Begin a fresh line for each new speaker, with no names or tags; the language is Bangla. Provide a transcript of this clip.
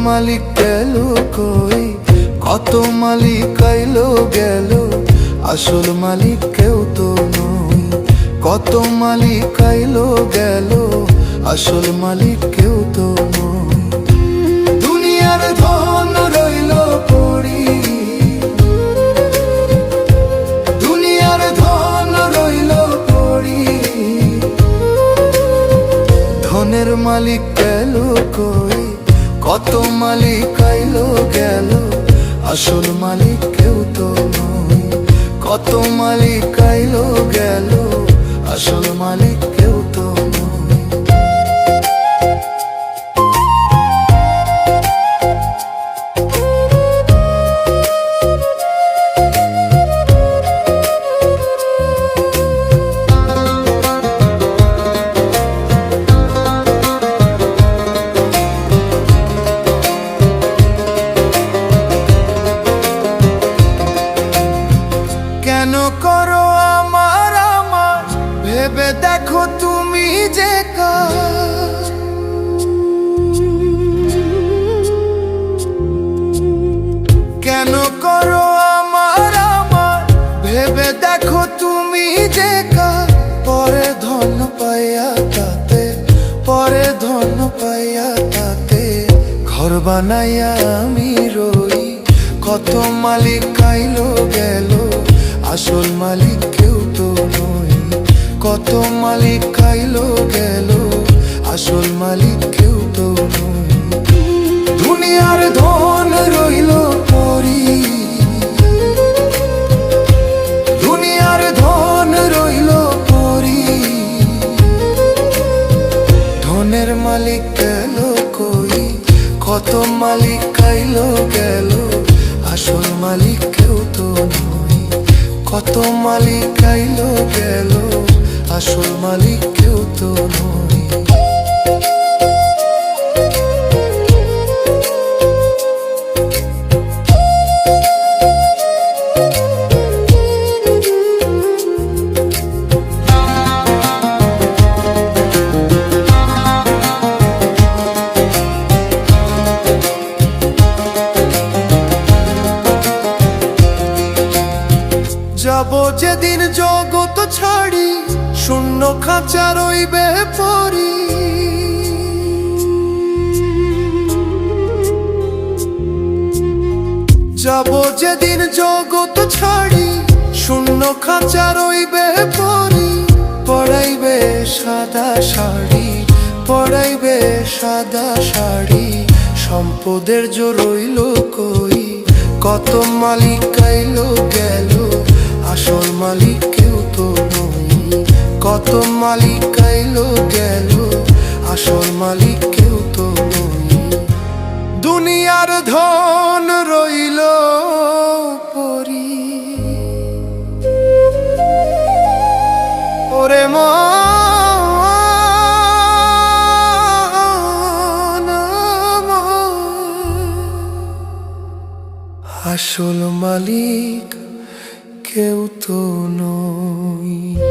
মালিক গেল কই, কত মালিক আইলো গেল, আসল মালিক কেউ তো নই। কত মালিক আইলো গেল, আসল মালিক কেউ তো নই। দুনিয়ার ধন রইল পড়ি, দুনিয়ার ধন রইল পড়ি, ধনের মালিক গেল কই, কত মালিক আইলো গেল, আসল মালিক কেউ তো নই। কত মালিক আইলো গেল, আসল মালিক কেউ তো নই। কেন করো আমার আমার, ভেবে দেখো তুমি যে কার। কেন করো আমার আমার, ভেবে দেখো তুমি যে কার। পরে ধন পাইয়া তাতে, পরে ধন পাইয়া তাতে, ঘর বানাইয়া আমি রই। কত মালিক আইলো গেল, আসল মালিক কেউ তো নই। কত মালিক আইলো গেল, আসল মালিক কেউ তো নই। দুনিয়ার ধন রইল পড়ি, দুনিয়ার ধন রইল পড়ি, ধনের মালিক গেল কই, কত মালিক আইলো গেল, আসল মালিক কেউ তো নই। কত মালিক আইলো গেল, আসল মালিক কেউ তো নই। যাব যেদিন জগৎ ছাড়ি, শূন্য খাঁচা রইবে পড়ি। যাব যেদিন জগৎ ছাড়ি, শূন্য খাঁচা রইবে পড়ি। পড়াইবে সাদা শাড়ি, পড়াইবে সাদা শাড়ি, সম্পদের জো রইল কই। কত মালিক আইলো গেল, আসল মালিক কেউ তো নই। কত মালিক আইলো গেল, আসল মালিক কেউ তো নই। দুনিয়ার ধন রইল পড়ি, ওরে মন, আসল মালিক কেউ তো নই।